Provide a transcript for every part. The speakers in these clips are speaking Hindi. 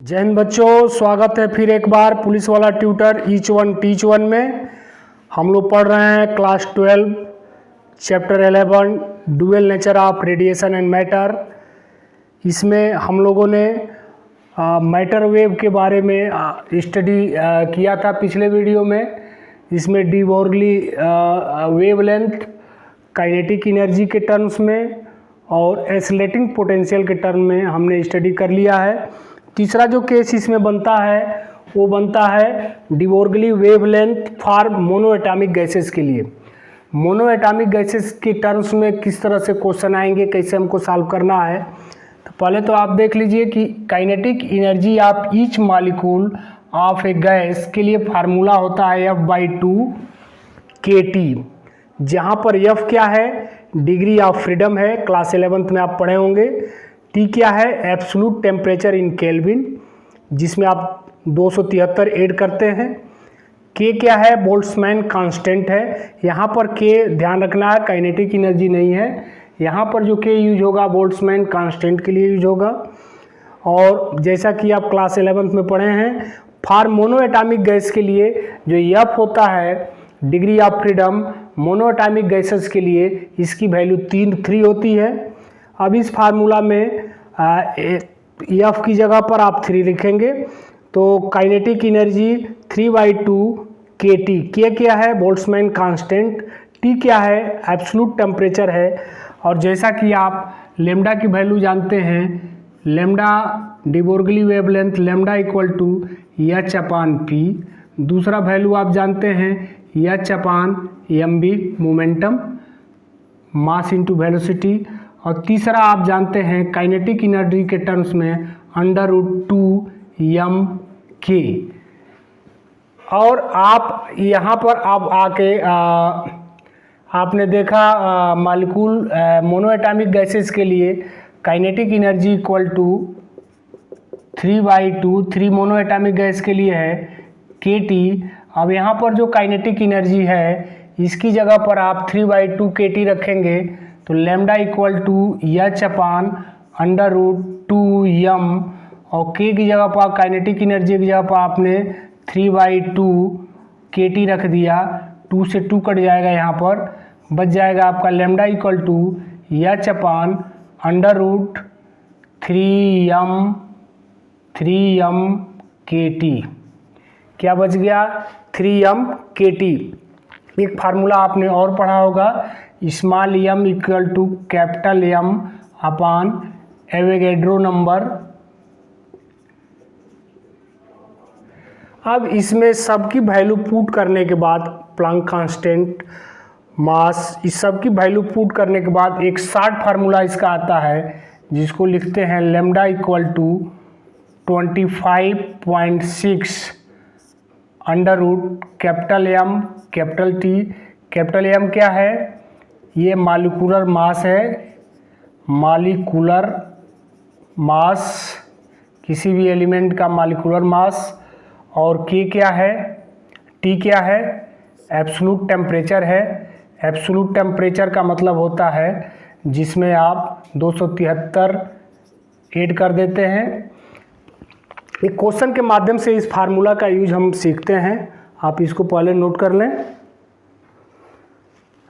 जय हिंद बच्चों, स्वागत है फिर एक बार पुलिस वाला tutor each one teach one में। हम लोग पढ़ रहे हैं class 12 chapter 11 dual nature of radiation and matter. इसमें हम लोगों ने मैटर वेव के बारे में स्टडी किया था पिछले वीडियो में। इसमें D Broglie wavelength, kinetic energy के टर्म्स में और एक्सीलरेटिंग पोटेंशियल के टर्म में हमने स्टडी कर लिया है। तीसरा जो केस इसमें बनता है वो बनता है de Broglie wavelength for mono atomic gases के लिए। मोनो एटॉमिक गैसेस की टर्म्स में किस तरह से क्वेश्चन आएंगे, कैसे हमको सॉल्व करना है। तो पहले तो आप देख लीजिए कि kinetic energy of each molecule of A gas के लिए फार्मूला होता है F/2 kT, जहाँ पर F क्या है, डिग्री ऑफ फ्रीडम है, क्लास 11th में आप पढ़े होंगे। T क्या है, एब्सोल्यूट टेम्परेचर इन केल्विन, जिसमें आप 273 ऐड करते हैं। K क्या है, बोल्ट्जमैन कांस्टेंट है। यहाँ पर K ध्यान रखना है, काइनेटिक एनर्जी नहीं है। यहाँ पर जो K यूज होगा बोल्ट्जमैन कांस्टेंट के लिए यूज होगा। और जैसा कि आप क्लास 11th में पढ़े हैं, फॉर मोनो एटॉमिक गैस के लिए जो F होता है, degree of freedom, mono atomic gases के लिए इसकी वैल्यू 3 होती है। अब इस फार्मूला में F की जगह पर आप 3 लिखेंगे तो काइनेटिक एनर्जी 3/2 kT। K क्या है, बोल्ट्जमैन कांस्टेंट, T क्या है, एब्सोल्यूट टेम्परेचर है। और जैसा कि आप लेमडा की वैल्यू जानते हैं, lambda de Broglie wavelength lambda equal to H/P। दूसरा वैल्यू आप जानते हैं H/mv momentum, mass into velocity. और तीसरा आप जानते हैं काइनेटिक एनर्जी के टर्म्स में √2mk। और आप यहाँ पर आप आके आपने देखा मॉलिक्यूल मोनो एटॉमिक गैसेस के लिए kinetic energy equal to 3/2 monoatomic gas के लिए है kT। अब यहाँ पर जो काइनेटिक एनर्जी है इसकी जगह पर आप 3/2 kT रखेंगे तो लेमडा इक्वल टू H/√2m, और K की जगह पर काइनेटिक एनर्जी की जगह पर आपने 3/2 kT रख दिया। 2 से 2 कट जाएगा, यहाँ पर बच जाएगा आपका lambda equal to H/√3m kT। क्या बच गया, 3m kT। एक फार्मूला आपने और पढ़ा होगा, small m equal to capital M upon Avogadro number. अब इसमें सबकी वैल्यू पुट करने के बाद प्लैंक कांस्टेंट, मास, इस सब की वैल्यू पुट करने के बाद एक शॉर्ट फार्मूला इसका आता है जिसको लिखते हैं lambda equal to 25.6 under root capital M capital T। Capital M क्या है, ये मॉलिक्यूलर मास है, मॉलिक्यूलर मास, किसी भी एलिमेंट का मॉलिक्यूलर मास। और K क्या है, T क्या है, एब्सोल्यूट टेम्परेचर है। एब्सोल्यूट टेम्परेचर का मतलब होता है जिसमें आप 273 ऐड कर देते हैं। एक क्वेश्चन के माध्यम से इस फार्मूला का यूज हम सीखते हैं। आप इसको पहले नोट कर लें,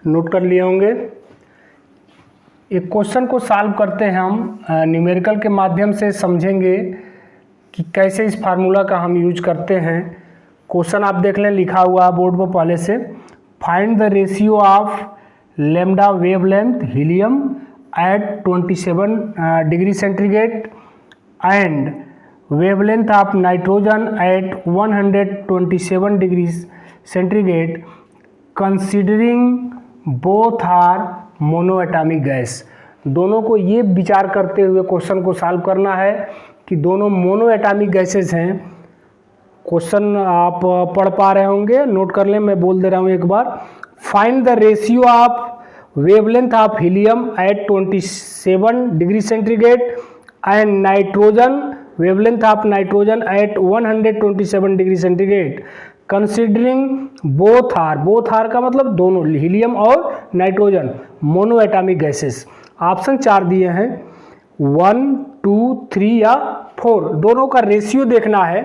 नोट कर लिए होंगे। एक क्वेश्चन को सॉल्व करते हैं हम न्यूमेरिकल के माध्यम से, समझेंगे कि कैसे इस फार्मूला का हम यूज करते हैं। क्वेश्चन आप देख लें, लिखा हुआ बोर्ड पर पहले से। Find the ratio of lambda wavelength helium at 27 degree centigrade and wavelength of nitrogen at 127 degree centigrade considering both are monoatomic gas. दोनों को ये विचार करते हुए क्वेश्चन को सॉल्व करना है कि दोनों मोनो एटॉमिक गैसेस हैं। क्वेश्चन आप पढ़ पा रहे होंगे, नोट कर लें, मैं बोल दे रहा हूँ एक बार। Find the ratio of wavelength of helium at 27 degree centigrade and nitrogen wavelength of nitrogen at 127 degree centigrade considering both are का मतलब दोनों, हीलियम और nitrogen mono atomic gases. Option 4 दिए हैं, 1 2 3 या 4, दोनों का रेशियो देखना है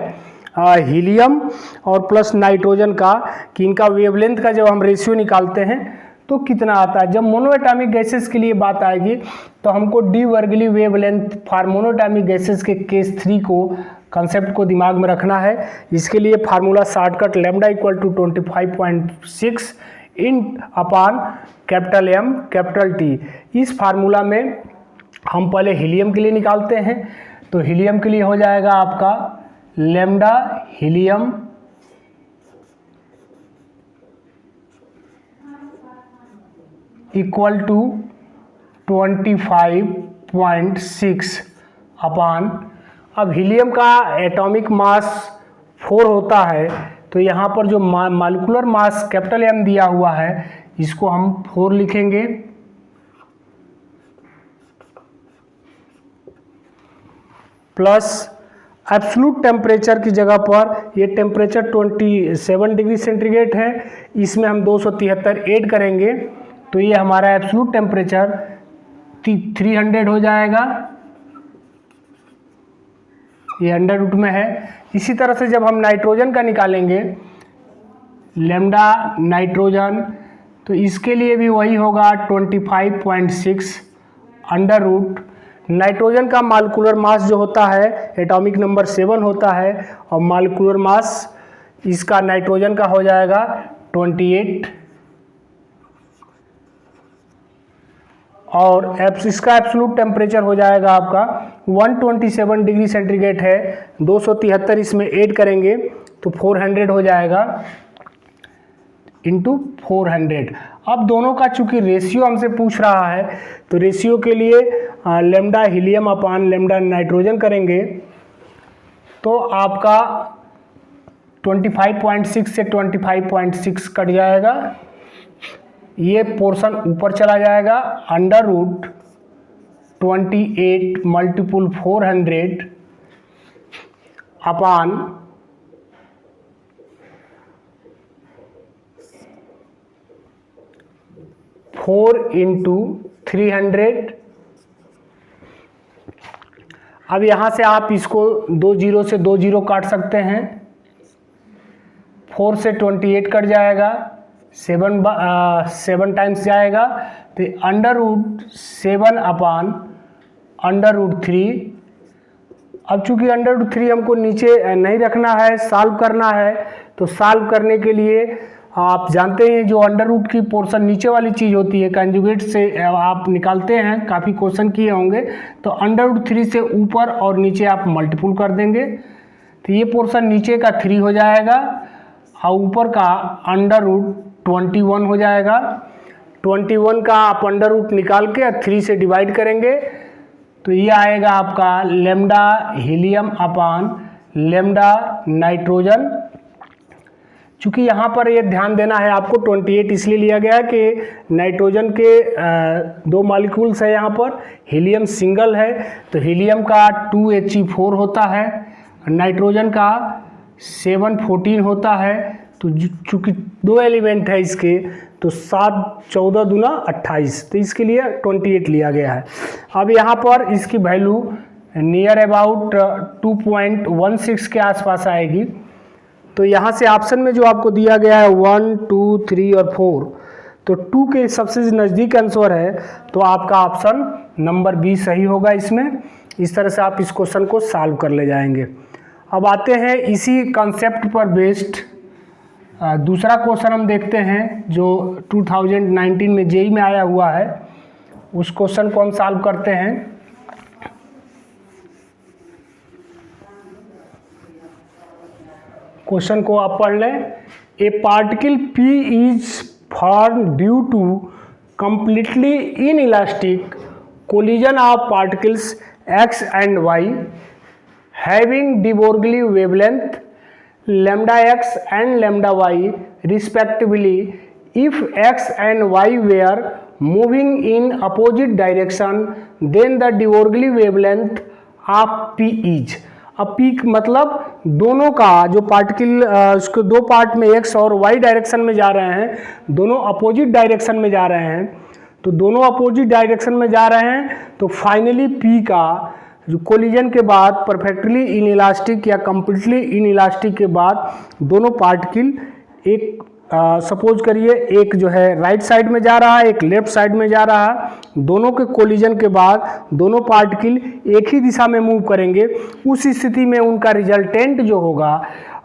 हीलियम और प्लस नाइट्रोजन का, कि इनका वेवलेंथ का जब हम रेशियो निकालते हैं तो कितना आता है। जब मोनोएटॉमिक गैसेस के लिए बात आएगी तो हमको de Broglie wavelength for monoatomic gases के केस 3 को कंसेप्ट को दिमाग में रखना है। इसके लिए formula shortcut lambda equal to 25.6 in upon capital M capital T. इस फार्मूला में हम पहले हीलियम के लिए निकालते हैं, तो हीलियम के लिए हो जाएगा आपका लैम्डा हीलियम इक्वल टू 25.6 अपान, अब हीलियम का एटॉमिक मास 4 होता है, तो यहाँ पर जो मॉलिक्यूलर मास कैपिटल एम दिया हुआ है इसको हम 4 लिखेंगे, प्लस एब्सोल्यूट टेम्परेचर की जगह पर ये टेम्परेचर 27 डिग्री सेंटीग्रेड है, इसमें हम 273 ऐड करेंगे तो ये हमारा एब्सोल्यूट टेम्परेचर 300 हो जाएगा, ये अंडर रूट में है। इसी तरह से जब हम नाइट्रोजन का निकालेंगे लैम्डा नाइट्रोजन, तो इसके लिए भी वही होगा 25.6 अंडर रूट। नाइट्रोजन का मॉलिक्यूलर मास जो होता है एटॉमिक नंबर 7 होता है और मॉलिक्यूलर मास इसका नाइट्रोजन का हो जाएगा 28, और इसका एब्सोल्यूट टेम्परेचर हो जाएगा आपका 127 डिग्री सेंटीग्रेड है, 273 इसमें ऐड करेंगे तो 400 हो जाएगा इंटू 400। अब दोनों का चूंकि रेशियो हमसे पूछ रहा है तो रेशियो के लिए लैम्डा हीलियम अपान लैम्डा नाइट्रोजन करेंगे तो आपका 25.6 से 25.6 कट जाएगा, ये पोर्शन ऊपर चला जाएगा, अंडर रूट 28 मल्टीपुल 400 अपान 4 इंटू 300। अब यहाँ से आप इसको 2 जीरो से 2 जीरो काट सकते हैं, 4 से 28 कट जाएगा, 7 टाइम्स जाएगा तो under root 7 upon under root 3। अब चूंकि अंडर रूट 3 हमको नीचे नहीं रखना है, सॉल्व करना है, तो सॉल्व करने के लिए आप जानते हैं जो अंडर रूट की पोर्शन नीचे वाली चीज़ होती है कंजुगेट से आप निकालते हैं, काफ़ी क्वेश्चन किए होंगे, तो अंडर रूट 3 से ऊपर और नीचे आप मल्टीपुल कर देंगे तो ये पोर्शन नीचे का 3 हो जाएगा और ऊपर का अंडर रूट 21 हो जाएगा। 21 का आप अंडर रूट निकाल के 3 से डिवाइड करेंगे तो ये आएगा आपका लैम्डा हीलियम अपान लैम्डा नाइट्रोजन। चूँकि यहाँ पर ये ध्यान देना है आपको 28 इसलिए लिया गया है कि नाइट्रोजन के 2 मॉलिक्यूल्स है, यहाँ पर हीलियम सिंगल है तो हीलियम का 2He4 होता है, नाइट्रोजन का 714 होता है, तो चूँकि 2 एलिमेंट है इसके तो 7 14 दूना 28, तो इसके लिए 28 लिया गया है। अब यहाँ पर इसकी वैल्यू नियर अबाउट 2.16 के आसपास आएगी, तो यहाँ से ऑप्शन में जो आपको दिया गया है 1 2 3 और 4, तो 2 के सबसे नज़दीक आंसर है तो आपका ऑप्शन नंबर बी सही होगा इसमें। इस तरह से आप इस क्वेश्चन को सॉल्व कर ले जाएंगे। अब आते हैं इसी कॉन्सेप्ट पर बेस्ड दूसरा क्वेश्चन हम देखते हैं जो 2019 में जेईई में आया हुआ है, उस क्वेश्चन को हम सॉल्व करते हैं। क्वेश्चन को आप पढ़ लें। A particle P is form due to completely inelastic collision of particles X and Y having de Broglie wavelength lambda x and lambda y respectively if x and y were moving in opposite direction then the de Broglie wavelength of P is। अब P मतलब दोनों का जो पार्टिकल उसको 2 पार्ट में x और y डायरेक्शन में जा रहे हैं, दोनों अपोजिट डायरेक्शन में जा रहे हैं, तो दोनों अपोजिट डायरेक्शन में जा रहे हैं, तो फाइनली पी का जो कोलिजन के बाद परफेक्टली इनइलास्टिक या कंप्लीटली इनइलास्टिक के बाद दोनों पार्टिकल एक सपोज करिए एक जो है राइट साइड में जा रहा है, एक लेफ्ट साइड में जा रहा है, दोनों के कोलिजन के बाद दोनों पार्टिकल एक ही दिशा में मूव करेंगे। उस स्थिति में उनका रिजल्टेंट जो होगा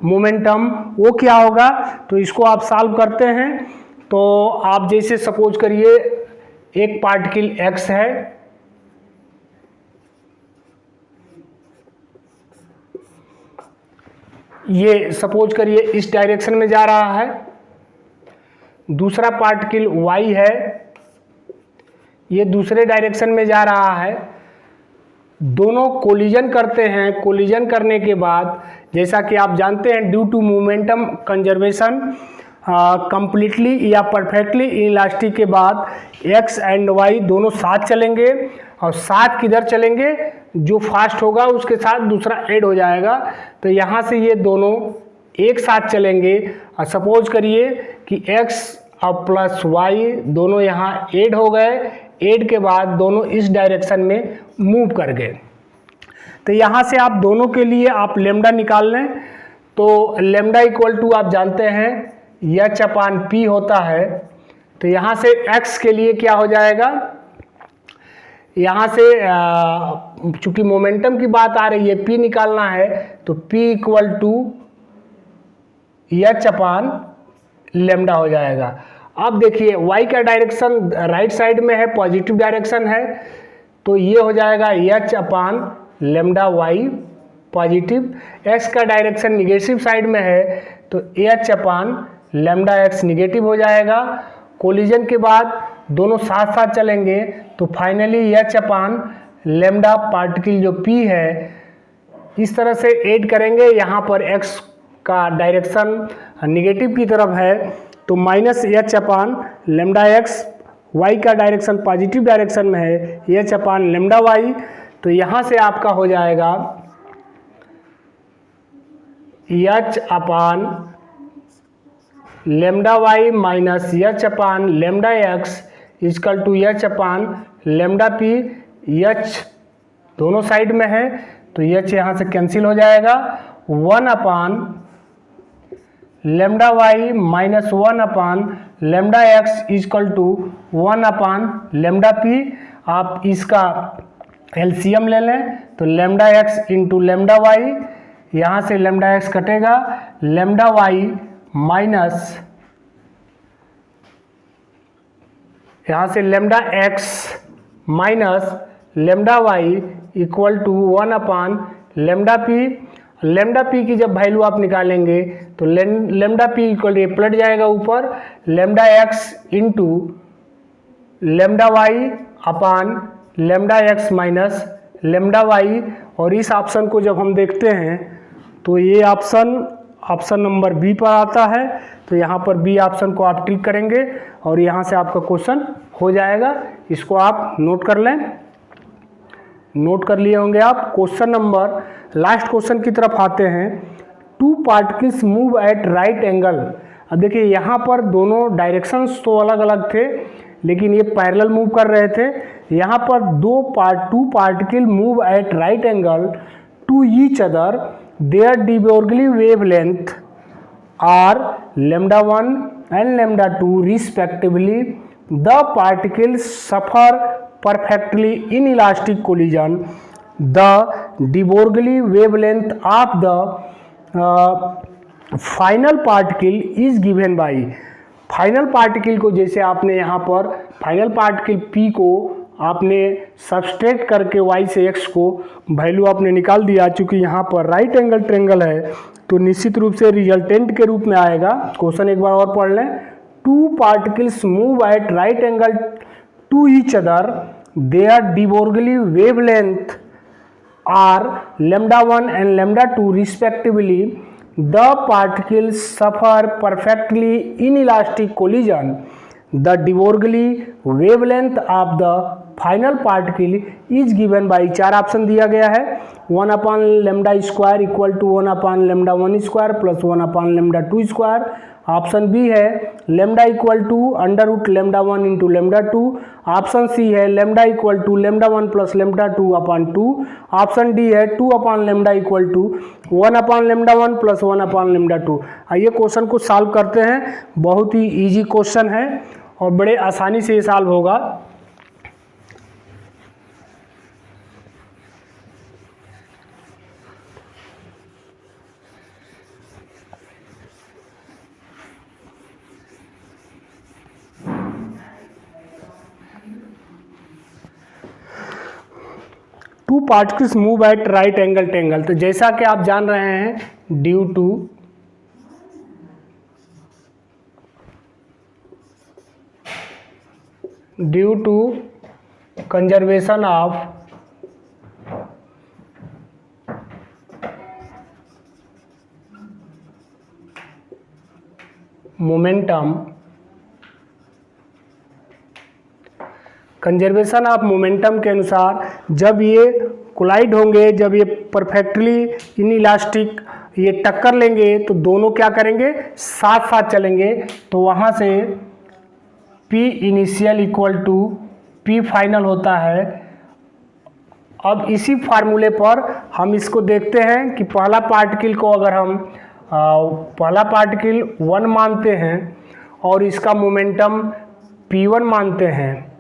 मोमेंटम वो क्या होगा, तो इसको आप सॉल्व करते हैं। तो आप जैसे सपोज करिए एक पार्टिकल x है, ये सपोज करिए इस डायरेक्शन में जा रहा है, दूसरा पार्टिकल y है, ये दूसरे डायरेक्शन में जा रहा है। दोनों कोलिजन करते हैं, कोलिजन करने के बाद जैसा कि आप जानते हैं due to momentum conservation completely या परफेक्टली इनइलास्टिक के बाद x एंड y दोनों साथ चलेंगे, और साथ किधर चलेंगे, जो फास्ट होगा उसके साथ दूसरा ऐड हो जाएगा। तो यहाँ से ये दोनों एक साथ चलेंगे, और सपोज करिए कि x और प्लस y दोनों यहाँ ऐड हो गए, ऐड के बाद दोनों इस डायरेक्शन में मूव कर गए। तो यहाँ से आप दोनों के लिए आप लेमडा निकाल लें, तो लेमडा इक्वल टू आप जानते हैं एच अपान पी होता है। तो यहाँ से x के लिए क्या हो जाएगा, यहाँ से चूंकि मोमेंटम की बात आ रही है p निकालना है, तो p equal to H upon lambda हो जाएगा। अब देखिए y का डायरेक्शन राइट साइड में है, पॉजिटिव डायरेक्शन है, तो ये हो जाएगा H upon lambda y positive. x का डायरेक्शन निगेटिव साइड में है, तो H upon lambda x negative हो जाएगा। कोलिजन के बाद दोनों साथ साथ चलेंगे, तो finally H upon lambda particle जो p है इस तरह से ऐड करेंगे। यहाँ पर x का डायरेक्शन निगेटिव की तरफ है, तो minus H upon lambda x, y का डायरेक्शन पॉजिटिव डायरेक्शन में है, एच अपान लेमडा y। तो यहाँ से आपका हो जाएगा H upon lambda y minus H upon lambda X equal to H upon lambda P. H दोनों साइड में है, तो एच यहाँ से कैंसिल हो जाएगा। 1 upon lambda y minus 1 upon lambda X equal to 1 upon lambda P. आप इसका एलसीएम ले लें, तो lambda X into lambda Y, यहाँ से लेमडा एक्स कटेगा, लेमडा वाई माइनस यहाँ से lambda X minus lambda Y equal to 1 upon lambda P. Lambda P की जब वैल्यू आप निकालेंगे तो लेमडा पी इक्वल टू पलट जाएगा ऊपर, lambda X into lambda Y upon lambda X minus lambda Y. और इस ऑप्शन को जब हम देखते हैं तो ये ऑप्शन नंबर बी पर आता है, तो यहाँ पर बी ऑप्शन को आप टिक करेंगे और यहाँ से आपका क्वेश्चन हो जाएगा। इसको आप नोट कर लें, नोट कर लिए होंगे आप। क्वेश्चन नंबर लास्ट क्वेश्चन की तरफ आते हैं। To particles move at right angle. अब देखिए यहाँ पर दोनों डायरेक्शंस तो अलग अलग थे, लेकिन ये पैरेलल मूव कर रहे थे। यहाँ पर two particle move at right angle to each other, their de Broglie wavelength are lambda 1 and lambda 2 respectively. The particles suffer perfectly inelastic collision. The de Broglie wavelength of the final particle is given by. Final particle को जैसे आपने यहाँ पर फाइनल पार्टिकल P को आपने सब्सट्रैक्ट करके y से x को वैल्यू आपने निकाल दिया। चूँकि यहाँ पर राइट एंगल ट्रेंगल है तो निश्चित रूप से रिजल्टेंट के रूप में आएगा। क्वेश्चन एक बार और पढ़ लें। Two particles move at right angle to each other, there de Broglie wavelength are lambda 1 and lambda 2 respectively. The particles suffer perfectly inelastic collision. The de Broglie wavelength of the final particle is given by, 4 option दिया गया है, 1/λ² equal to 1/λ1² plus 1/λ2²। Option B है λ equal to √λ1 into λ2। Option C है λ equal to λ1 plus λ2/2। Option D है 2/λ इक्वल टू 1/λ1 प्लस 1/λ2। आइए क्वेश्चन को सॉल्व करते हैं। बहुत ही इजी क्वेश्चन है और बड़े आसानी से ये सॉल्व होगा। Two particles move at right angle to angle, तो जैसा कि आप जान रहे हैं due to conservation of momentum, conservation of momentum के अनुसार जब ये कोलाइड होंगे, जब ये परफेक्टली इन इलास्टिक ये टक्कर लेंगे तो दोनों क्या करेंगे, साथ साथ चलेंगे। तो वहाँ से P initial equal to P final होता है। अब इसी फार्मूले पर हम इसको देखते हैं कि पहला पार्टिकल को अगर हम पहला पार्टिकल 1 मानते हैं और इसका मोमेंटम P1 मानते हैं,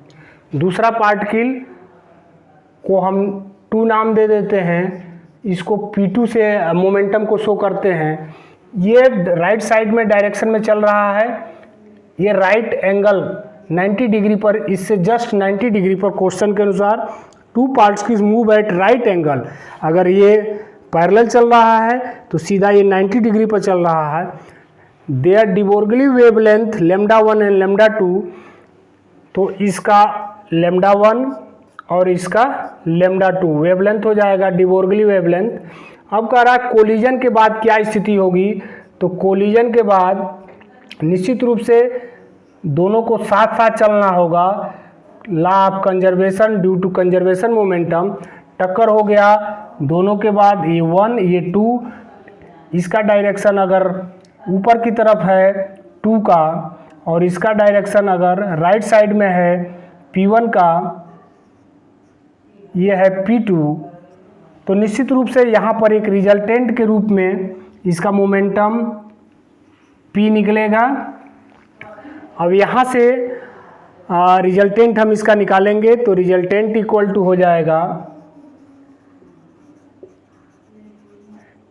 दूसरा पार्टिकल को हम 2 नाम दे देते हैं, इसको P2 से मोमेंटम को शो करते हैं। ये राइट साइड में डायरेक्शन में चल रहा है, ये राइट एंगल 90 डिग्री पर, इससे जस्ट 90 डिग्री पर क्वेश्चन के अनुसार to particles move at right angle, अगर ये पैरेलल चल रहा है तो सीधा ये 90 डिग्री पर चल रहा है। देयर डिबोर्गली वेवलेंथ λ1 एंड λ2, तो इसका λ1 और इसका λ2 वेवलेंथ हो जाएगा डिबोर्गली वेवलेंथ। अब कह रहा है कोलिजन के बाद क्या स्थिति होगी, तो कोलिजन के बाद निश्चित रूप से दोनों को साथ साथ चलना होगा। Law of conservation due to conservation momentum, टक्कर हो गया दोनों के बाद, ये 1 ये 2, इसका डायरेक्शन अगर ऊपर की तरफ है 2 का और इसका डायरेक्शन अगर राइट साइड में है P1 का, ये है P2, तो निश्चित रूप से यहाँ पर एक रिजल्टेंट के रूप में इसका मोमेंटम P निकलेगा। अब यहाँ से रिजल्टेंट हम इसका निकालेंगे, तो रिजल्टेंट इक्वल टू हो जाएगा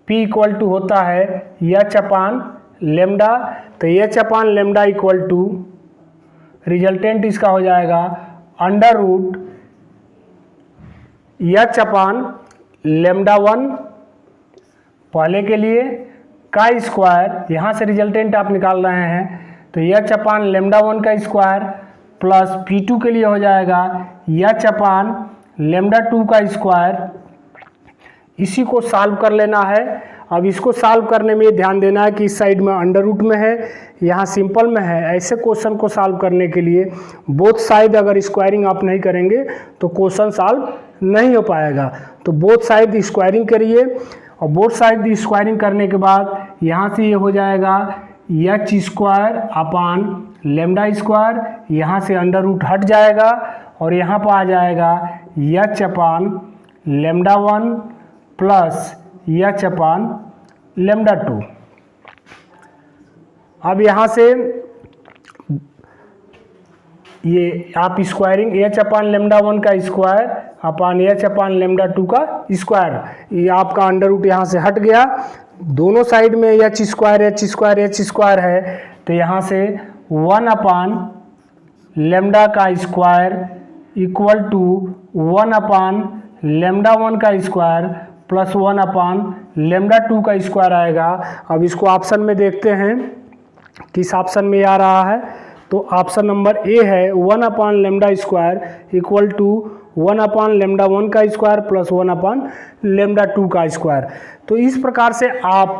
P इक्वल टू होता है h/λ, तो h/λ इक्वल टू रिजल्टेंट इसका हो जाएगा √h/λ1 पहले के लिए का स्क्वायर, यहाँ से रिजल्टेंट आप निकाल रहे हैं तो h/λ1 का स्क्वायर प्लस P2 के लिए हो जाएगा h/λ2 का स्क्वायर। इसी को सॉल्व कर लेना है। अब इसको सॉल्व करने में ध्यान देना है कि इस साइड में अंडर रूट में है, यहाँ सिंपल में है। ऐसे क्वेश्चन को सॉल्व करने के लिए बोथ साइड अगर स्क्वायरिंग आप नहीं करेंगे तो क्वेश्चन सॉल्व नहीं हो पाएगा। तो बोथ साइड स्क्वायरिंग करिए और बोथ साइड स्क्वायरिंग करने के बाद यहाँ से ये हो जाएगा h²/λ², यहाँ से अंडर रूट हट जाएगा और यहाँ पर आ जाएगा h/λ1 प्लस h/λ2। अब यहाँ से ये आप स्क्वायरिंग h/λ1 का स्क्वायर अपान h/λ2 का स्क्वायर, ये आपका अंडर रूट यहाँ से हट गया। दोनों साइड में h² है, तो यहाँ से 1/λ का स्क्वायर इक्वल टू 1/λ1 का स्क्वायर प्लस 1/λ2 का स्क्वायर आएगा। अब इसको ऑप्शन में देखते हैं किस ऑप्शन में आ रहा है, तो ऑप्शन नंबर ए है 1/λ² इक्वल टू 1/λ1 का स्क्वायर प्लस 1/λ2 का स्क्वायर। तो इस प्रकार से आप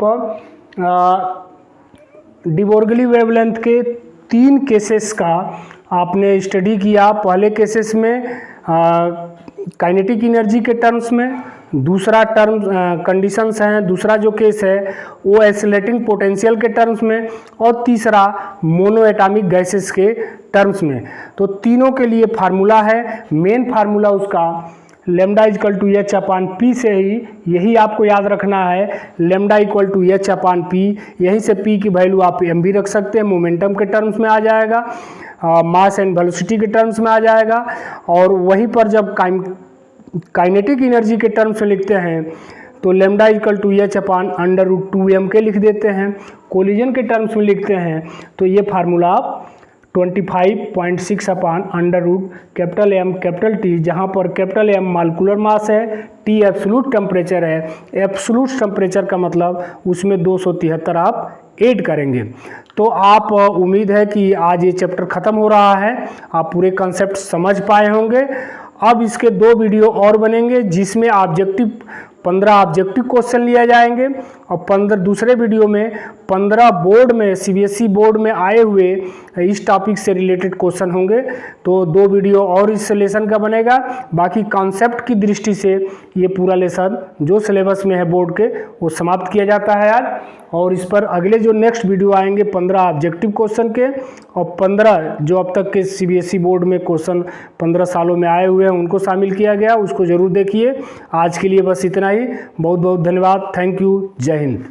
डिबोर्गली वेवलेंथ के 3 केसेस का आपने स्टडी किया। पहले केसेस में काइनेटिक एनर्जी के टर्म्स में, दूसरा टर्म कंडीशंस हैं, दूसरा जो केस है वो एक्सीलरेटिंग पोटेंशियल के टर्म्स में, और तीसरा मोनो एटॉमिक गैसेस के टर्म्स में। तो तीनों के लिए फार्मूला है, मेन फार्मूला उसका lambda equal to H upon P से ही, यही आपको याद रखना है, lambda equal to H upon P. यहीं से पी की वैल्यू आप एम भी रख सकते हैं, मोमेंटम के टर्म्स में आ जाएगा, मास एंड वेलोसिटी के टर्म्स में आ जाएगा। और वहीं पर जब काइनेटिक एनर्जी के टर्म्स में लिखते हैं तो lambda equal to H upon under root 2m के लिख देते हैं। कोलिजन के टर्म्स में लिखते हैं तो ये फार्मूला आप 25.6 upon under root capital M capital T, जहाँ पर कैपिटल M मालिकुलर मास है, T एब्सोल्यूट टेम्परेचर है। एब्सोल्यूट टेम्परेचर का मतलब उसमें 273 आप ऐड करेंगे। तो आप उम्मीद है कि आज ये चैप्टर ख़त्म हो रहा है, आप पूरे कंसेप्ट समझ पाए होंगे। अब इसके 2 वीडियो और बनेंगे जिसमें 15 ऑब्जेक्टिव क्वेश्चन लिए जाएंगे, और दूसरे वीडियो में 15 बोर्ड में CBSE बोर्ड में आए हुए इस टॉपिक से रिलेटेड क्वेश्चन होंगे। तो 2 वीडियो और इस लेसन का बनेगा। बाकी कॉन्सेप्ट की दृष्टि से ये पूरा लेसन जो सिलेबस में है बोर्ड के वो समाप्त किया जाता है आज। और इस पर अगले जो नेक्स्ट वीडियो आएंगे 15 ऑब्जेक्टिव क्वेश्चन के, और 15 जो अब तक के CBSE बोर्ड में क्वेश्चन 15 सालों में आए हुए हैं उनको शामिल किया गया, उसको ज़रूर देखिए। आज के लिए बस इतना ही, बहुत बहुत धन्यवाद, थैंक यू, जय हिंद।